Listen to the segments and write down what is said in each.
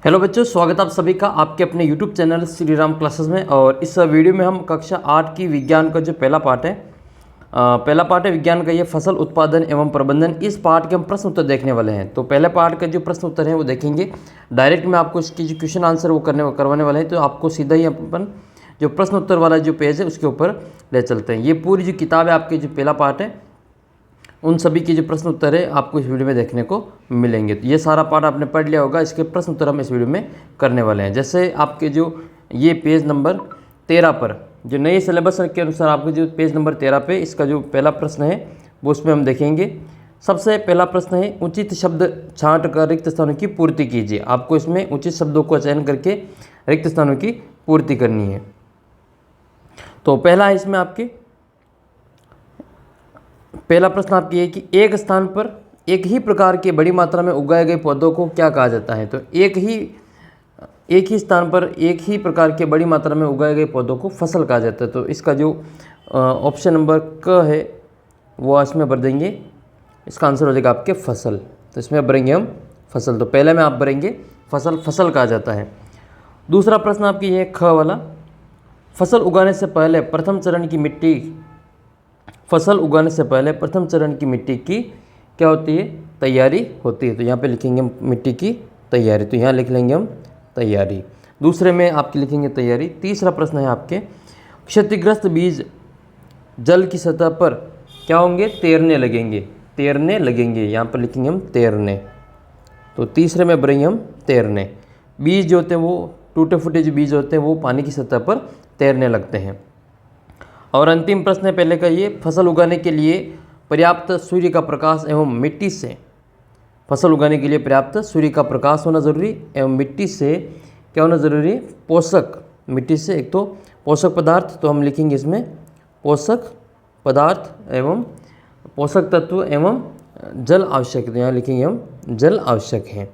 Hello बच्चों, स्वागत आप सभी का आपके अपने YouTube channel Shri Ram classes में। और इस वीडियो में हम कक्षा 8 की विज्ञान का जो पहला पार्ट है विज्ञान का, ये फसल उत्पादन एवं प्रबंधन। इस पार्ट के हम प्रश्न उत्तर देखने वाले हैं। तो पहले पार्ट का जो प्रश्न उत्तर है वो देखेंगे। डायरेक्ट में आपको इसकी जो क्वेश्चन आंसर वो करवाने वाले हैं। तो आपको सीधा ही अपन जो प्रश्न उत्तर वाला जो पेज है उसके ऊपर ले चलते हैं। ये पूरी जो किताब है आपके जो पहला पार्ट है, उन सभी के जो प्रश्न उत्तर है आपको इस वीडियो में देखने को मिलेंगे। तो ये सारा पार्ट आपने पढ़ लिया होगा, इसके प्रश्न उत्तर हम इस वीडियो में करने वाले हैं। जैसे आपके जो ये पेज नंबर 13 पर जो नए सिलेबस के अनुसार आपके जो पेज नंबर 13 पे इसका जो पहला प्रश्न है वो उसमें हम देखेंगे। सबसे पहला प्रश्न है, उचित शब्द छांट कर रिक्त स्थानों की पूर्ति कीजिए। आपको इसमें उचित शब्दों का चयन करके रिक्त स्थानों की पूर्ति करनी है। तो पहला है इसमें आपके पहला प्रश्न आपकी है कि एक स्थान पर एक ही प्रकार के बड़ी मात्रा में उगाए गए पौधों को क्या कहा जाता है। तो एक ही स्थान पर एक ही प्रकार के बड़ी मात्रा में उगाए गए पौधों को फसल कहा जाता है। तो इसका जो ऑप्शन नंबर क है वो इसमें भर देंगे। इसका आंसर हो जाएगा आपके फसल। तो इसमें भरेंगे हम फसल। तो पहले में आप भरेंगे फसल कहा जाता है। दूसरा प्रश्न आपकी ये ख वाला, फसल उगाने से पहले प्रथम चरण की मिट्टी की क्या होती है? तैयारी होती है। तो यहाँ पे लिखेंगे हम मिट्टी की तैयारी। तो यहाँ लिख लेंगे हम तैयारी। दूसरे में आपके लिखेंगे तैयारी। तीसरा प्रश्न है आपके, क्षतिग्रस्त बीज जल की सतह पर क्या होंगे? तैरने लगेंगे। यहाँ पर लिखेंगे हम तैरने। तो तीसरे में भरेंगे हम तैरने। बीज जो होते हैं वो टूटे फूटे जो बीज होते हैं वो पानी की सतह पर तैरने लगते हैं। और अंतिम प्रश्न है पहले का ये, फसल उगाने के लिए पर्याप्त सूर्य का प्रकाश एवं मिट्टी से फसल उगाने के लिए पर्याप्त सूर्य का प्रकाश होना जरूरी एवं मिट्टी से क्या होना जरूरी है? पोषक। मिट्टी से एक तो पोषक पदार्थ, तो हम लिखेंगे इसमें पोषक पदार्थ एवं पोषक तत्व एवं जल आवश्यक। तो यहाँ लिखेंगे हम जल आवश्यक है।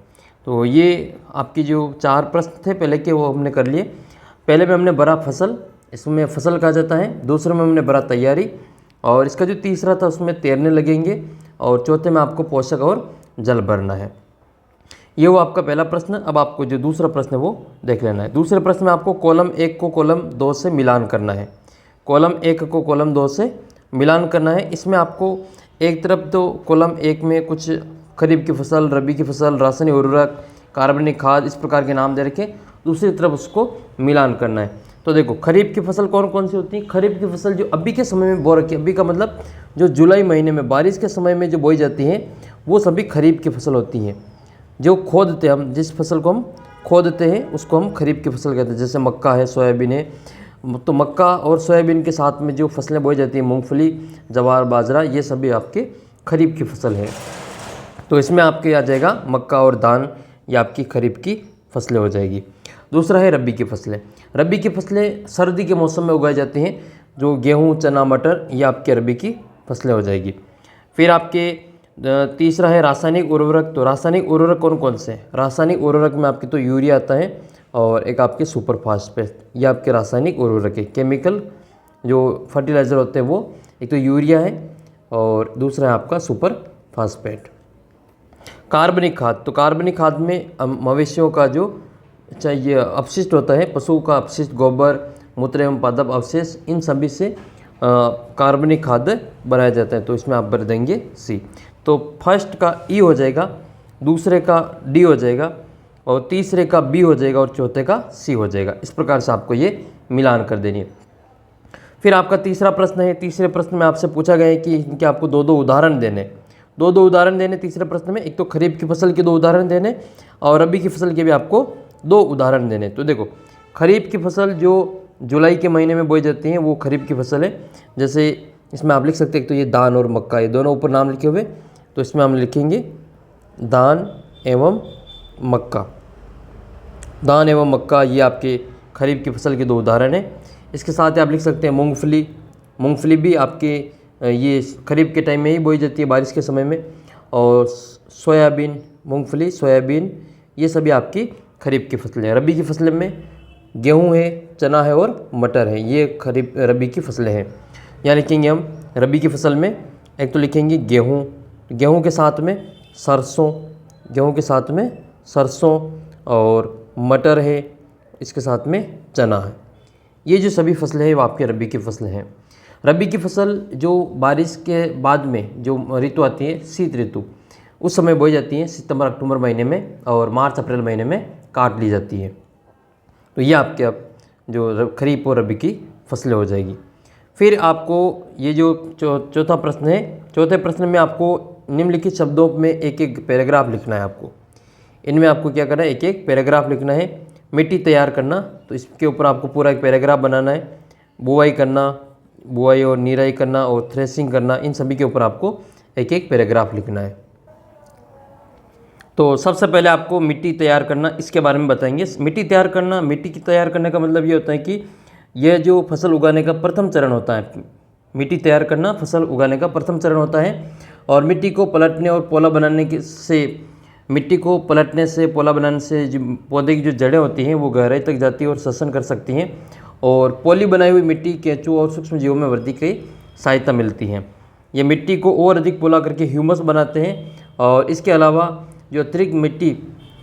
तो ये आपकी जो 4 प्रश्न थे पहले के वो हमने कर लिए। पहले में हमने भरा फसल, इसमें फसल कहा जाता है। दूसरे में हमने भरा तैयारी, और इसका जो तीसरा था उसमें तैरने लगेंगे, और चौथे में आपको पोषक और जल भरना है। ये वो आपका पहला प्रश्न। अब आपको जो दूसरा प्रश्न है वो देख लेना है। दूसरे प्रश्न में आपको कॉलम 1 को कॉलम 2 से मिलान करना है। कॉलम 1 को कॉलम 2 से मिलान करना है। इसमें आपको एक तरफ तो कॉलम 1 में कुछ खरीफ की फसल, रबी की फसल, रासायनिक उर्वरक, कार्बनिक खाद, इस प्रकार के नाम दे रखे। दूसरी तरफ उसको मिलान करना है। तो देखो, खरीफ की फसल कौन कौन सी होती है? खरीफ की फसल जो अभी के समय में बो रखी है, अभी का मतलब जो जुलाई महीने में बारिश के समय में जो बोई जाती हैं वो सभी खरीफ की फसल होती हैं। जो खोदते हम, जिस फसल को हम खोदते हैं उसको हम खरीफ की फसल कहते हैं। जैसे मक्का है, सोयाबीन है। तो मक्का और सोयाबीन के साथ में जो फसलें बोई जाती हैं, मूंगफली, जवार, बाजरा, ये सभी आपके खरीफ की फसल है। तो इसमें आपके आ जाएगा मक्का और धान, ये आपकी खरीफ की फसलें हो जाएगी। दूसरा है रबी की फसलें। रबी की फसलें सर्दी के मौसम में उगाई जाती हैं। जो गेहूँ, चना, मटर, ये आपके रबी की फसलें हो जाएगी। फिर आपके तीसरा है रासायनिक उर्वरक। तो रासायनिक उर्वरक कौन कौन से? रासायनिक उर्वरक में आपकी तो यूरिया आता है, और एक आपके सुपर फास्फेट, ये आपके रासायनिक उर्वरक है। केमिकल जो फर्टिलाइज़र होते हैं वो एक तो यूरिया है, और दूसरा है आपका सुपर फास्फेट। कार्बनिक खाद, तो कार्बनिक खाद में मवेशियों का जो चाहिए अपशिष्ट होता है, पशु का अपशिष्ट, गोबर, मूत्र एवं पादप अवशेष, इन सभी से कार्बनिक खाद बनाया जाता है। तो इसमें आप भर देंगे सी। तो फर्स्ट का ई हो जाएगा, दूसरे का डी हो जाएगा, और तीसरे का बी हो जाएगा, और चौथे का सी हो जाएगा। इस प्रकार से आपको ये मिलान कर देनी है। फिर आपका तीसरा प्रश्न है। तीसरे प्रश्न में आपसे पूछा गया है कि इनके आपको दो उदाहरण देने तीसरे प्रश्न में। एक तो खरीफ की फसल के 2 उदाहरण देने, और रबी की फसल के भी आपको 2 उदाहरण देने। तो देखो, खरीफ की फसल जो जुलाई के महीने में बोई जाती हैं वो खरीफ की फसल है। जैसे इसमें आप लिख सकते हैं, एक तो ये धान और मक्का, ये दोनों ऊपर नाम लिखे हुए। तो इसमें हम लिखेंगे धान एवं मक्का, ये आपके खरीफ की फसल के 2 उदाहरण हैं। इसके साथ ही आप लिख सकते हैं मूंगफली भी आपके ये खरीफ के टाइम में ही बोई जाती है, बारिश के समय में। और सोयाबीन, ये सभी आपकी खरीफ की फसलें हैं। रबी की फसलें में गेहूं है, चना है और मटर है, ये रबी की फसलें हैं। यहाँ लिखेंगे हम रबी की फसल में एक तो लिखेंगे गेहूं के साथ में सरसों, और मटर है, इसके साथ में चना है। ये जो सभी फसलें हैं वो आपके रबी की फसलें हैं। रबी की फसल जो बारिश के बाद में जो ऋतु आती है, शीत ऋतु, उस समय बोई जाती है सितंबर अक्टूबर महीने में, और मार्च अप्रैल महीने में काट ली जाती है। तो ये आपके अब जो खरीफ और रबी की फसलें हो जाएगी। फिर आपको ये जो चौथा प्रश्न है, चौथे प्रश्न में आपको निम्नलिखित शब्दों में एक एक पैराग्राफ लिखना है। आपको इनमें आपको क्या करना है, एक एक पैराग्राफ लिखना है। मिट्टी तैयार करना, तो इसके ऊपर आपको पूरा एक पैराग्राफ बनाना है। बुआई करना, बुआई और निराई करना और थ्रेसिंग करना, इन सभी के ऊपर आपको एक एक पैराग्राफ लिखना है। तो सबसे पहले आपको मिट्टी तैयार करना, इसके बारे में बताएंगे। मिट्टी तैयार करना, मिट्टी की तैयार करने का मतलब ये होता है कि यह जो फसल उगाने का प्रथम चरण होता है। मिट्टी तैयार करना फसल उगाने का प्रथम चरण होता है। और मिट्टी को पलटने और पोला बनाने से, मिट्टी को पलटने से, पोला बनाने से जो पौधे की जो जड़ें होती हैं वो गहराई तक जाती है और श्वसन कर सकती हैं। और पोली बनाई हुई मिट्टी केंचुओं और सूक्ष्म जीवों में वृद्धि की सहायता मिलती है। ये मिट्टी को और अधिक पोला करके ह्यूमस बनाते हैं। और इसके अलावा जो अतिरिक्त मिट्टी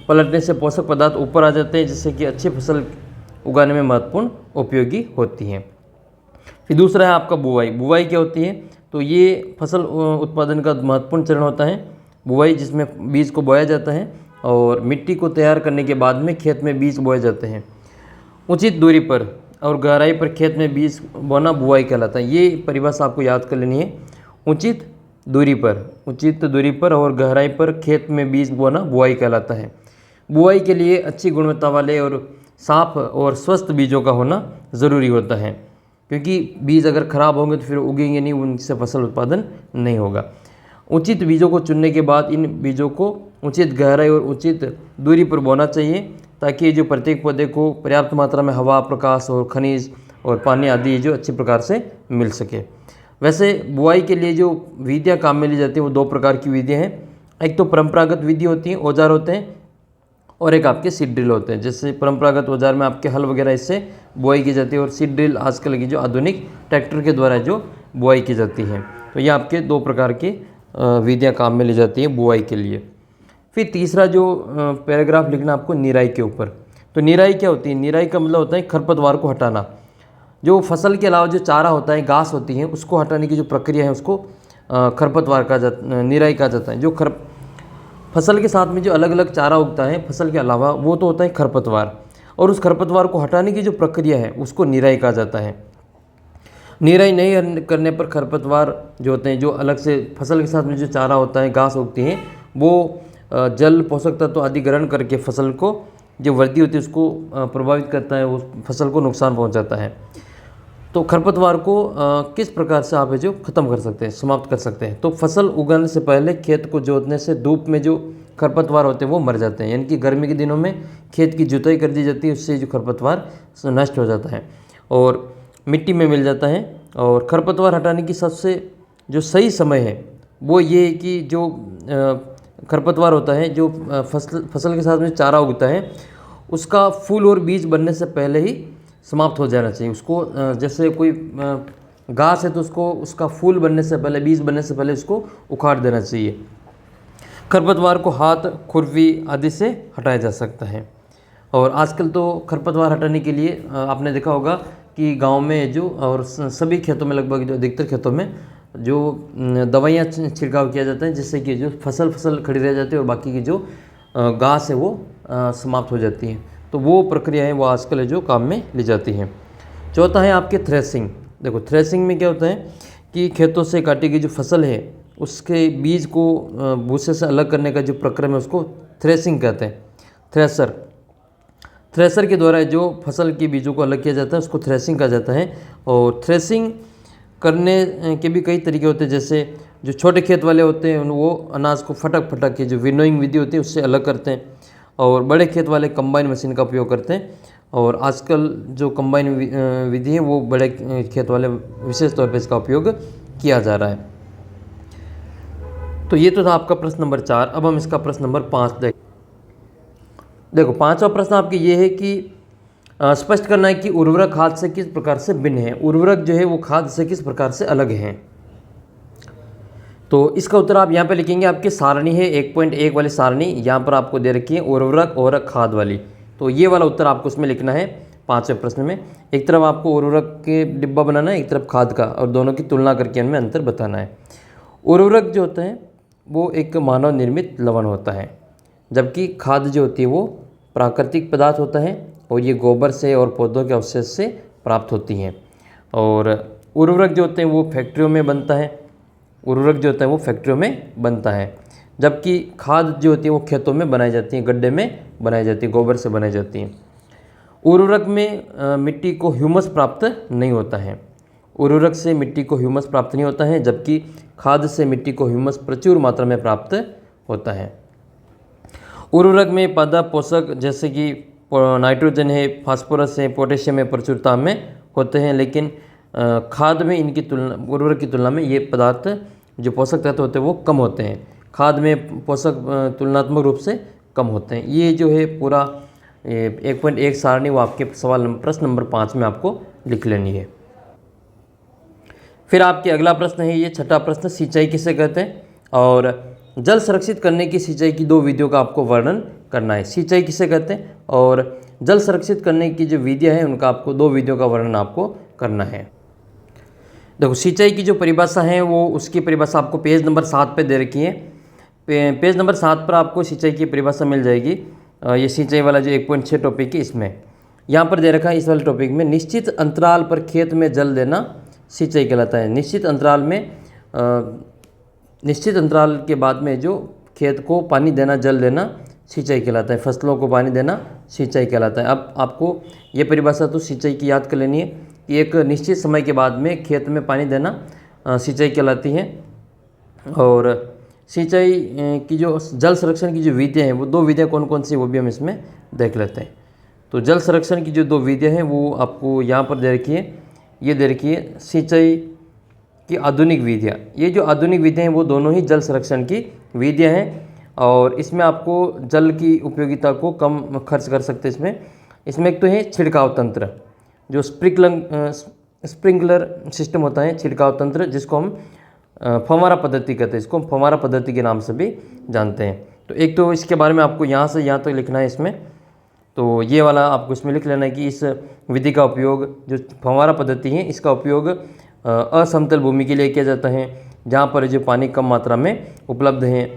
पलटने से पोषक पदार्थ ऊपर आ जाते हैं, जिससे कि अच्छी फसल उगाने में महत्वपूर्ण उपयोगी होती हैं। फिर दूसरा है आपका बुआई। बुआई क्या होती है, तो ये फसल उत्पादन का महत्वपूर्ण चरण होता है बुआई, जिसमें बीज को बोया जाता है और मिट्टी को तैयार करने के बाद में खेत में बीज बोए जाते हैं। उचित दूरी पर और गहराई पर खेत में बीज बोना बुआई कहलाता है। ये परिभाषा आपको याद कर लेनी है। उचित दूरी पर और गहराई पर खेत में बीज बोना बुआई कहलाता है। बुआई के लिए अच्छी गुणवत्ता वाले और साफ और स्वस्थ बीजों का होना ज़रूरी होता है, क्योंकि बीज अगर ख़राब होंगे तो फिर उगेंगे नहीं, उनसे फसल उत्पादन नहीं होगा। उचित बीजों को चुनने के बाद इन बीजों को उचित गहराई और उचित दूरी पर बोना चाहिए, ताकि जो प्रत्येक पौधे को पर्याप्त मात्रा में हवा, प्रकाश और खनिज और पानी आदि जो अच्छी प्रकार से मिल सके। वैसे बुआई के लिए जो विधियाँ काम में ली जाती हैं वो दो प्रकार की विधियाँ हैं। एक तो परंपरागत विधि होती है, औजार होते हैं, और एक आपके सीड ड्रिल होते हैं। जैसे परंपरागत औजार में आपके हल वगैरह इससे बुआई की जाती है, और सीड ड्रिल आजकल की जो आधुनिक ट्रैक्टर के द्वारा जो बुआई की जाती है। तो ये आपके दो प्रकार की विधियाँ काम में ली जाती हैं बुआई के लिए। फिर तीसरा जो पैराग्राफ लिखना आपको निराई के ऊपर। तो निराई क्या होती है, निराई का मतलब होता है खरपतवार को हटाना। जो फसल के अलावा जो चारा होता है, घास होती है, उसको हटाने की जो प्रक्रिया है उसको खरपतवार निराई कहा जाता है। जो फसल के साथ में जो अलग अलग चारा उगता है फसल के अलावा, वो तो होता है खरपतवार, और उस खरपतवार को हटाने की जो प्रक्रिया है उसको निराई कहा जाता है। निराई नहीं करने पर खरपतवार जो होते हैं, जो अलग से फसल के साथ में जो चारा होता है, घास उगती हैं, वो जल, पोषक तत्व आदि ग्रहण करके फसल को जो वृद्धि होती है उसको प्रभावित करता है, उस फसल को नुकसान पहुंचाता है। तो खरपतवार को किस प्रकार से आप जो ख़त्म कर सकते हैं, समाप्त कर सकते हैं। तो फसल उगाने से पहले खेत को जोतने से धूप में जो खरपतवार होते हैं वो मर जाते हैं, यानी कि गर्मी के दिनों में खेत की जुताई कर दी जाती है, उससे जो खरपतवार नष्ट हो जाता है और मिट्टी में मिल जाता है। और खरपतवार हटाने की सबसे जो सही समय है वो ये है कि जो खरपतवार होता है, जो फसल के साथ में चारा उगता है, उसका फूल और बीज बनने से पहले ही समाप्त हो जाना चाहिए। उसको जैसे कोई घास है तो उसको उसका फूल बनने से पहले, बीज बनने से पहले उसको उखाड़ देना चाहिए। खरपतवार को हाथ, खुरपी आदि से हटाया जा सकता है। और आजकल तो खरपतवार हटाने के लिए आपने देखा होगा कि गांव में जो, और सभी खेतों में, लगभग जो अधिकतर खेतों में जो दवाइयाँ छिड़काव किया जाता है, जिससे कि जो फसल खड़ी रह जाती है और बाकी की जो घास है वो समाप्त हो जाती है। तो वो प्रक्रिया है वो आजकल जो काम में ली जाती हैं। चौथा है आपके थ्रेसिंग। देखो थ्रेसिंग में क्या होता है कि खेतों से काटी गई जो फसल है उसके बीज को भूसे से अलग करने का जो प्रक्रम है उसको थ्रेसिंग कहते हैं। थ्रेसर के द्वारा जो फसल के बीजों को अलग किया जाता है उसको थ्रेसिंग कहा जाता है। और थ्रेसिंग करने के भी कई तरीके होते हैं। जैसे जो छोटे खेत वाले होते हैं वो अनाज को फटक के जो विनोइंग विधि होती है उससे अलग करते हैं, और बड़े खेत वाले कंबाइन मशीन का उपयोग करते हैं। और आजकल जो कंबाइन विधि है वो बड़े खेत वाले विशेष तौर पर इसका उपयोग किया जा रहा है। तो ये तो था आपका प्रश्न नंबर 4। अब हम इसका प्रश्न नंबर 5 देखो 5वां प्रश्न आपके ये है कि स्पष्ट करना है कि उर्वरक खाद से किस प्रकार से भिन्न है। उर्वरक जो है वो खाद से किस प्रकार से अलग हैं। तो इसका उत्तर आप यहाँ पे लिखेंगे, आपकी सारणी है 1.1 वाली सारणी यहाँ पर आपको दे रखी है, उर्वरक और खाद वाली। तो ये वाला उत्तर आपको उसमें लिखना है 5वें प्रश्न में। एक तरफ आपको उर्वरक के डिब्बा बनाना है, एक तरफ खाद का, और दोनों की तुलना करके इनमें अंतर बताना है। उर्वरक जो होता है वो एक मानव निर्मित लवण होता है, जबकि खाद जो होती है वो प्राकृतिक पदार्थ होता है और ये गोबर से और पौधों के अवशेष से प्राप्त होती हैं। और उर्वरक जो होते हैं वो फैक्ट्रियों में बनता है, उर्वरक जो होता है वो फैक्ट्रियों में बनता है, जबकि खाद जो होती है वो खेतों में बनाई जाती है, गड्ढे में बनाई जाती है, गोबर से बनाई जाती है। उर्वरक में मिट्टी को ह्यूमस प्राप्त नहीं होता है, उर्वरक से मिट्टी को ह्यूमस प्राप्त नहीं होता है, जबकि खाद से मिट्टी को ह्यूमस प्रचुर मात्रा में प्राप्त होता है। उर्वरक में पादप पोषक जैसे कि नाइट्रोजन है, फास्फोरस है, पोटेशियम है प्रचुरता में होते हैं, लेकिन खाद में इनकी तुलना, उर्वरक की तुलना में ये पदार्थ जो पोषक तत्व होते हैं वो कम होते हैं। खाद में पोषक तुलनात्मक रूप से कम होते हैं। ये जो है पूरा 1.1 सारणी वो आपके प्रश्न नंबर 5 में आपको लिख लेनी है। फिर आपके अगला प्रश्न है ये 6ठा प्रश्न, सिंचाई किसे कहते हैं, और जल संरक्षित करने की सिंचाई की 2 विधियों का आपको वर्णन करना है। सिंचाई किसे कहते हैं और जल संरक्षित करने की जो विधियाँ हैं उनका आपको 2 विधियों का वर्णन आपको करना है। देखो सिंचाई की जो परिभाषा है वो उसकी परिभाषा आपको पेज नंबर 7 पे दे रखी है। पेज नंबर 7 पर आपको सिंचाई की परिभाषा मिल जाएगी। ये सिंचाई वाला जो 1.6 टॉपिक है इसमें यहाँ पर दे रखा है। इस वाले टॉपिक में निश्चित अंतराल पर खेत में जल देना सिंचाई कहलाता है। निश्चित अंतराल में निश्चित अंतराल के बाद में जो खेत को पानी देना, जल देना सिंचाई कहलाता है। फसलों को पानी देना सिंचाई कहलाता है। अब आपको ये परिभाषा तो सिंचाई की याद कर लेनी है कि एक निश्चित समय के बाद में खेत में पानी देना सिंचाई कहलाती है। और सिंचाई की जो जल संरक्षण की जो विधियाँ हैं वो 2 विधियाँ कौन कौन सी वो भी हम इसमें देख लेते हैं। तो जल संरक्षण की जो 2 विधियाँ हैं वो आपको यहाँ पर दे रखी है। ये दे रखी है सिंचाई की आधुनिक विधियाँ। ये जो आधुनिक विधियाँ हैं वो दोनों ही जल संरक्षण की विधियाँ हैं और इसमें आपको जल की उपयोगिता को कम खर्च कर सकते हैं। इसमें एक तो है छिड़काव तंत्र, जो स्प्रिंकलर सिस्टम होता है, छिड़काव तंत्र, जिसको हम फव्वारा पद्धति कहते हैं। इसको हम फव्वारा पद्धति के नाम से भी जानते हैं। तो एक तो इसके बारे में आपको यहाँ से यहाँ तक लिखना है इसमें। तो ये वाला आपको इसमें लिख लेना है कि इस विधि का उपयोग, जो फव्वारा पद्धति है, इसका उपयोग असमतल भूमि के लिए किया जाता है जहाँ पर जो पानी कम मात्रा में उपलब्ध है।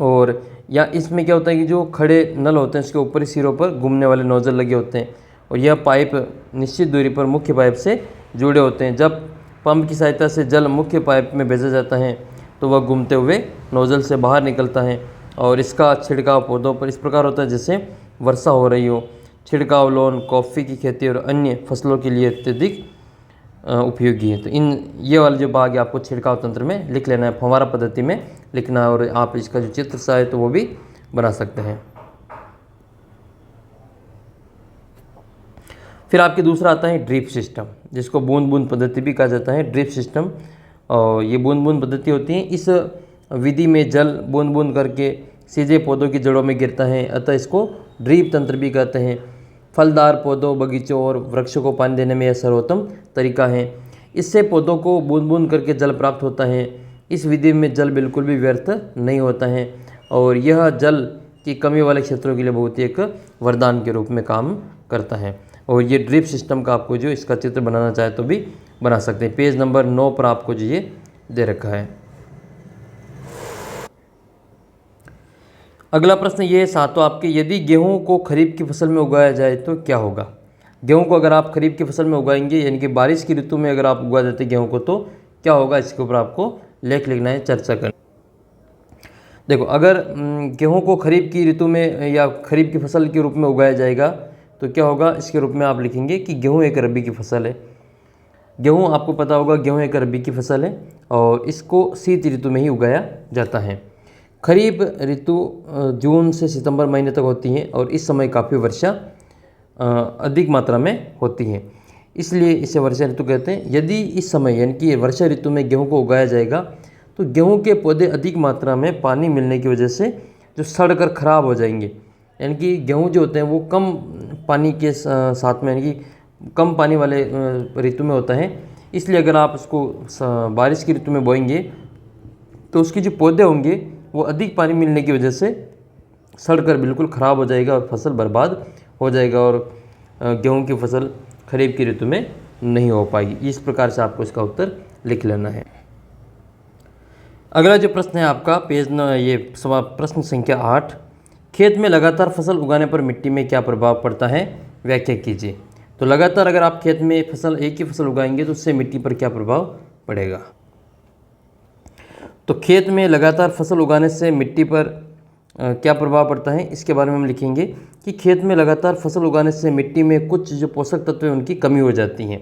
और या इसमें क्या होता है कि जो खड़े नल होते हैं उसके ऊपरी सिरों पर घूमने वाले नोजल लगे होते हैं और यह पाइप निश्चित दूरी पर मुख्य पाइप से जुड़े होते हैं। जब पंप की सहायता से जल मुख्य पाइप में भेजा जाता है तो वह घूमते हुए नोजल से बाहर निकलता है और इसका छिड़काव पौधों पर इस प्रकार होता है जैसे वर्षा हो रही हो। छिड़काव लौन, कॉफ़ी की खेती और अन्य फसलों के लिए अत्यधिक उपयोगी है। तो ये वाला जो भाग है आपको छिड़काव तंत्र में लिख लेना है, फव्वारा पद्धति में लिखना है और आप इसका जो चित्र सा है तो वो भी बना सकते हैं। फिर आपके दूसरा आता है ड्रिप सिस्टम, जिसको बूंद बूंद पद्धति भी कहा जाता है। ड्रिप सिस्टम और ये बूंद बूंद पद्धति होती है। इस विधि में जल बूंद बूंद करके सीधे पौधों की जड़ों में गिरता है, अतः इसको ड्रिप तंत्र भी कहते हैं। फलदार पौधों, बगीचों और वृक्षों को पानी देने में यह सर्वोत्तम तरीका है। इससे पौधों को बूंद बूंद करके जल प्राप्त होता है। इस विधि में जल बिल्कुल भी व्यर्थ नहीं होता है और यह जल की कमी वाले क्षेत्रों के लिए बहुत ही एक वरदान के रूप में काम करता है। और ये ड्रिप सिस्टम का आपको जो इसका चित्र बनाना चाहे तो भी बना सकते हैं। पेज नंबर 9 पर आपको जो ये दे रखा है। अगला प्रश्न ये है 7वां आपके, यदि गेहूं को खरीफ की फसल में उगाया जाए तो क्या होगा। गेहूं को अगर आप खरीफ की फसल में उगाएंगे यानी कि बारिश की ऋतु में अगर आप उगा देते गेहूं को तो क्या होगा, इसके ऊपर आपको लेख लिखना है, चर्चा करना। देखो अगर गेहूं को खरीफ की ऋतु में या खरीफ की फसल के रूप में उगाया जाएगा तो क्या होगा, इसके रूप में आप लिखेंगे कि गेहूँ एक रबी की फसल है। गेहूँ आपको पता होगा गेहूँ एक रबी की फसल है और इसको शीत ऋतु में ही उगाया जाता है। खरीफ ऋतु जून से सितंबर महीने तक होती है और इस समय काफ़ी वर्षा अधिक मात्रा में होती है, इसलिए इसे वर्षा ऋतु कहते हैं। यदि इस समय यानी कि वर्षा ऋतु में गेहूं को उगाया जाएगा तो गेहूं के पौधे अधिक मात्रा में पानी मिलने की वजह से जो सड़ कर खराब हो जाएंगे। यानी कि गेहूं जो होते हैं वो कम पानी के साथ में, यानी कि कम पानी वाले ऋतु में होता है, इसलिए अगर आप उसको बारिश की ऋतु में बोएंगे तो उसके जो पौधे होंगे वो अधिक पानी मिलने की वजह से सड़कर बिल्कुल ख़राब हो जाएगा और फसल बर्बाद हो जाएगा और गेहूं की फसल खरीफ की ऋतु में नहीं हो पाएगी। इस प्रकार से आपको इसका उत्तर लिख लेना है। अगला जो प्रश्न है आपका ये प्रश्न संख्या 8, खेत में लगातार फसल उगाने पर मिट्टी में क्या प्रभाव पड़ता है, व्याख्या कीजिए। तो लगातार अगर आप खेत में एक ही फसल उगाएंगे तो उससे मिट्टी पर क्या प्रभाव पड़ेगा। तो खेत में लगातार फसल उगाने से मिट्टी पर क्या प्रभाव पड़ता है, इसके बारे में हम लिखेंगे कि खेत में लगातार फसल उगाने से मिट्टी में कुछ जो पोषक तत्व हैं उनकी कमी हो जाती है,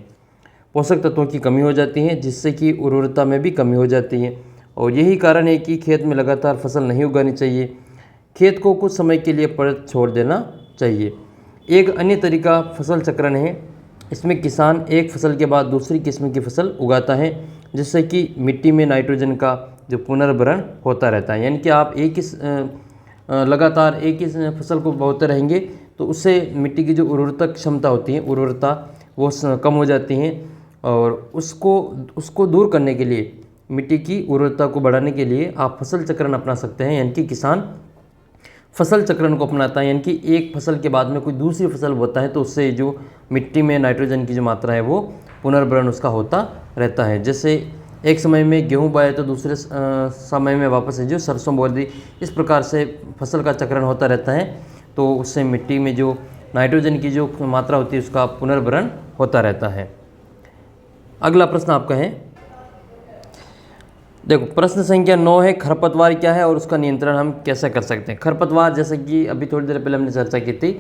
पोषक तत्वों की कमी हो जाती है, जिससे कि उर्वरता में भी कमी हो जाती है। और यही कारण है कि खेत में लगातार फसल नहीं उगानी चाहिए, खेत को कुछ समय के लिए पड़े छोड़ देना चाहिए। एक अन्य तरीका फसल चक्रण है। इसमें किसान एक फसल के बाद दूसरी किस्म की फसल उगाता है, जिससे कि मिट्टी में नाइट्रोजन का जो पुनर्भरण होता रहता है। यानी कि आप लगातार एक ही फसल को बोते रहेंगे तो उससे मिट्टी की जो उर्वरता क्षमता होती है, उर्वरता वो कम हो जाती है। और उसको दूर करने के लिए, मिट्टी की उर्वरता को बढ़ाने के लिए आप फसल चक्रण अपना सकते हैं। यानी कि किसान फसल चक्रण को अपनाता है, यानी कि एक फसल के बाद में कोई दूसरी फसल बोता है तो उससे जो मिट्टी में नाइट्रोजन की जो मात्रा है वो पुनर्भरण उसका होता रहता है। जैसे एक समय में गेहूं बोया तो दूसरे समय में वापस से जो सरसों बो दी, इस प्रकार से फसल का चक्रण होता रहता है। तो उससे मिट्टी में जो नाइट्रोजन की जो मात्रा होती है उसका पुनर्भरण होता रहता है। अगला प्रश्न आपका है, देखो प्रश्न संख्या 9 है, खरपतवार क्या है और उसका नियंत्रण हम कैसे कर सकते हैं। खरपतवार, जैसे कि अभी थोड़ी देर पहले हमने चर्चा की थी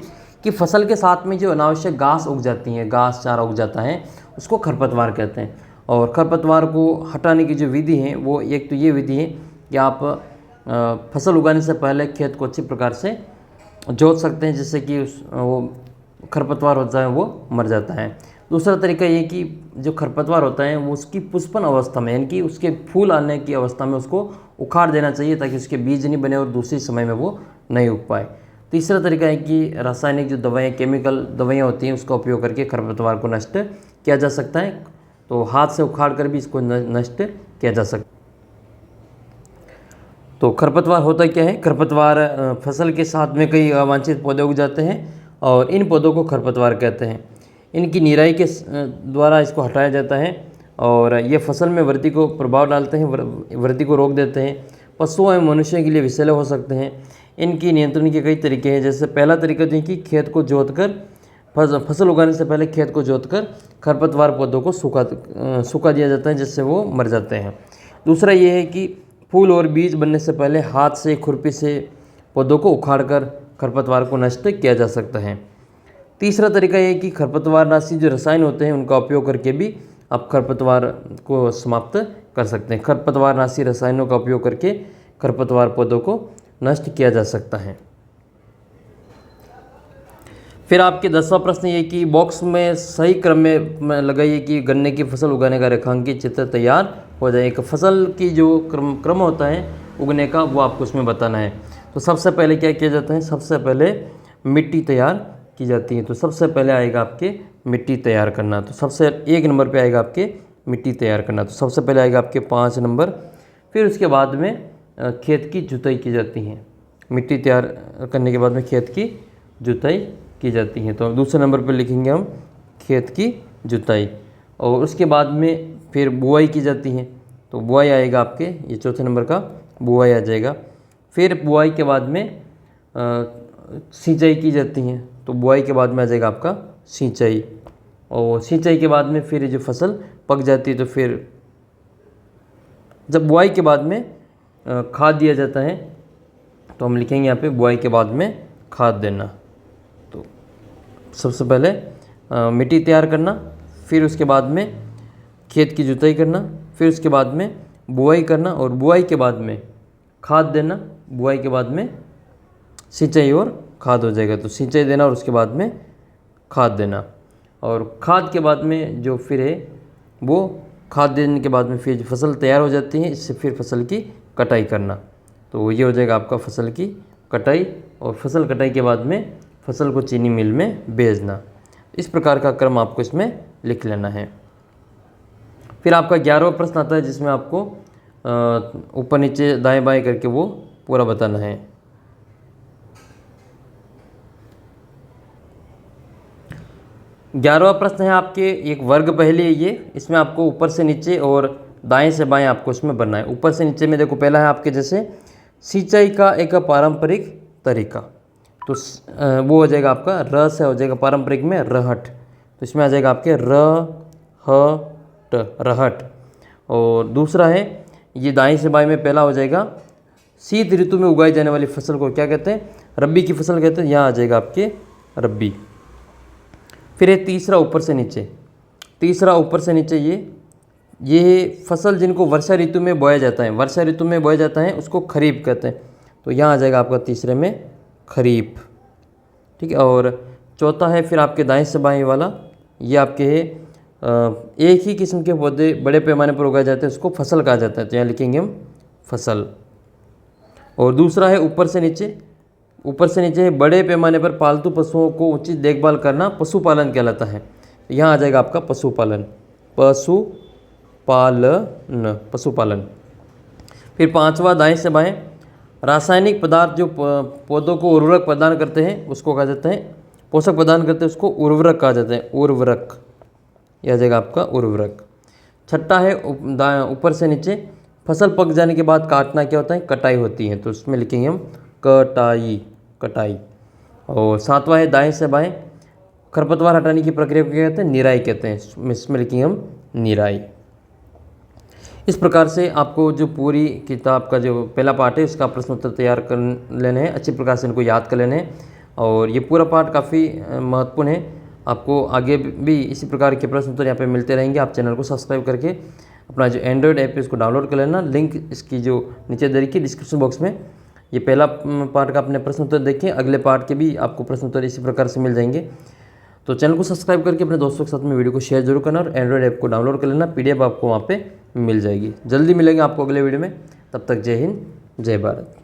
कि फसल के साथ में जो अनावश्यक घास उग जाती है, घास चारा उग जाता है, उसको खरपतवार कहते हैं। और खरपतवार को हटाने की जो विधि है वो एक तो ये विधि है कि आप फसल उगाने से पहले खेत को अच्छी प्रकार से जोत सकते हैं, जिससे कि वो खरपतवार होता है वो मर जाता है। दूसरा तरीका ये कि जो खरपतवार होता है वो उसकी पुष्पन अवस्था में, यानी कि उसके फूल आने की अवस्था में उसको उखाड़ देना चाहिए, ताकि उसके बीज नहीं बने और दूसरे समय में वो नहीं उग पाए। तीसरा तरीका है कि रासायनिक जो दवाएं, केमिकल दवाइयाँ होती हैं, उसका उपयोग करके खरपतवार को नष्ट किया जा सकता है। तो हाथ से उखाड़ कर भी इसको नष्ट किया जा सकता है। तो खरपतवार होता क्या है, खरपतवार फसल के साथ में कई अवांछित पौधे उग जाते हैं और इन पौधों को खरपतवार कहते हैं। इनकी निराई के द्वारा इसको हटाया जाता है और ये फसल में वृद्धि को प्रभाव डालते हैं, वृद्धि को रोक देते हैं। पशुओं एवं मनुष्यों के लिए विषैले हो सकते हैं। इनकी नियंत्रण के कई तरीके हैं। जैसे पहला तरीका जो है कि खेत को जोतकर, फसल उगाने से पहले खेत को जोतकर खरपतवार पौधों को सूखा दिया जाता है, जिससे वो मर जाते हैं। दूसरा ये है कि फूल और बीज बनने से पहले हाथ से, खुरपी से पौधों को उखाड़कर खरपतवार को नष्ट किया जा सकता है। तीसरा तरीका ये है कि खरपतवारनाशी जो रसायन होते हैं उनका उपयोग करके भी आप खरपतवार को समाप्त कर सकते हैं। खरपतवारनाशी रसायनों का उपयोग करके खरपतवार पौधों को नष्ट किया जा सकता है। फिर आपके 10वां प्रश्न ये कि बॉक्स में सही क्रम में लगाइए कि गन्ने की फसल उगाने का रेखांकित चित्र तैयार हो जाए। एक फसल की जो क्रम होता है उगने का, वो आपको उसमें बताना है। तो सबसे पहले क्या किया जाता है, सबसे पहले मिट्टी तैयार की जाती है। तो सबसे पहले आएगा आपके मिट्टी तैयार करना। तो सबसे 1 नंबर पे आएगा आपके मिट्टी तैयार करना। तो सबसे पहले आएगा आपके 5 नंबर। फिर उसके बाद में खेत की जुताई की जाती है। मिट्टी तैयार करने के बाद में खेत की जुताई की जाती है। तो दूसरे नंबर पर लिखेंगे हम खेत की जुताई। और उसके बाद में फिर बुआई की जाती है। तो बुआई आएगा आपके, ये चौथे नंबर का बुआई आ जाएगा। फिर बुआई के बाद में सिंचाई की जाती है। तो बुआई के बाद में आ जाएगा आपका सिंचाई। और सिंचाई के बाद में फिर जो फसल पक जाती है, तो फिर जब बुआई के बाद में खाद दिया जाता है, तो हम लिखेंगे यहाँ पे बुआई के बाद में खाद देना। तो सबसे पहले मिट्टी तैयार करना, फिर उसके बाद में खेत की जुताई करना, फिर उसके बाद में बुआई करना और बुआई के बाद में खाद देना, बुआई के बाद में सिंचाई और खाद हो जाएगा। तो सिंचाई देना और उसके बाद में खाद देना। और खाद के बाद में जो फिर है वो खाद देने के बाद में फिर फसल तैयार हो जाती है, इससे फिर फसल की कटाई करना। तो ये हो जाएगा आपका फसल की कटाई। और फसल कटाई के बाद में फसल को चीनी मिल में बेचना। इस प्रकार का क्रम आपको इसमें लिख लेना है। फिर आपका 11वां प्रश्न आता है, जिसमें आपको ऊपर नीचे दाएं बाएं करके वो पूरा बताना है। ग्यारहवां प्रश्न है आपके, एक वर्ग पहेली है ये। इसमें आपको ऊपर से नीचे और दाएं से बाएं आपको इसमें बनना है। ऊपर से नीचे में देखो, पहला है आपके जैसे सिंचाई का एक पारंपरिक तरीका, तो वो हो जाएगा आपका र से हो जाएगा पारंपरिक में रहट, तो इसमें आ जाएगा आपके रहट। और दूसरा है ये दाएं से बाएं में, पहला हो जाएगा शीत ऋतु में उगाई जाने वाली फसल को क्या कहते हैं, रब्बी की फसल कहते हैं, यहाँ आ जाएगा आपके रब्बी। फिर है तीसरा ऊपर से नीचे, तीसरा ऊपर से नीचे ये फसल जिनको वर्षा ऋतु में बोया जाता है, वर्षा ऋतु में बोया जाता है उसको खरीफ कहते हैं, तो यहाँ आ जाएगा आपका तीसरे में खरीफ। ठीक है। और चौथा है फिर आपके दाएं से बाएं वाला, ये आपके एक ही किस्म के पौधे बड़े पैमाने पर उगाए जाते हैं, उसको फसल कहा जाता है, तो यहाँ लिखेंगे हम फसल। और दूसरा है ऊपर से नीचे, ऊपर से नीचे बड़े पैमाने पर पालतू पशुओं को उचित देखभाल करना पशुपालन कहलाता है, यहाँ आ जाएगा आपका पशुपालन, पशुपालन। फिर पांचवा दाएं से बाएं, रासायनिक पदार्थ जो पौधों को उर्वरक प्रदान करते हैं उसको कहा जाता है, पोषक प्रदान करते हैं उसको उर्वरक कहा जाता है, उर्वरक, यह आ जाएगा आपका उर्वरक। छठा है ऊपर से नीचे, फसल पक जाने के बाद काटना क्या होता है, कटाई होती है, तो उसमें लिखेंगे हम कटाई। और सातवां है दाएं से बाएं, खरपतवार हटाने की प्रक्रिया को क्या कहते हैं, निराई कहते हैं, इसमें लिखेंगे हम निराई। इस प्रकार से आपको जो पूरी किताब का जो पहला पार्ट है उसका प्रश्न उत्तर तैयार कर लेने हैं, अच्छी प्रकार से इनको याद कर लेने हैं। और ये पूरा पार्ट काफ़ी महत्वपूर्ण है, आपको आगे भी इसी प्रकार के प्रश्न उत्तर यहाँ पे मिलते रहेंगे। आप चैनल को सब्सक्राइब करके अपना जो एंड्रॉयड ऐप है उसको डाउनलोड कर लेना, लिंक इसकी जो नीचे दे रखी डिस्क्रिप्शन बॉक्स में। ये पहला पार्ट का अपने प्रश्न उत्तर देखें, अगले पार्ट के भी आपको प्रश्न उत्तर इसी प्रकार से मिल जाएंगे। तो चैनल को सब्सक्राइब करके अपने दोस्तों के साथ में वीडियो को शेयर जरूर करना और एंड्रॉयड ऐप को डाउनलोड कर लेना, PDF आपको वहाँ पे मिल जाएगी। जल्दी मिलेंगे आपको अगले वीडियो में, तब तक जय हिंद, जय भारत।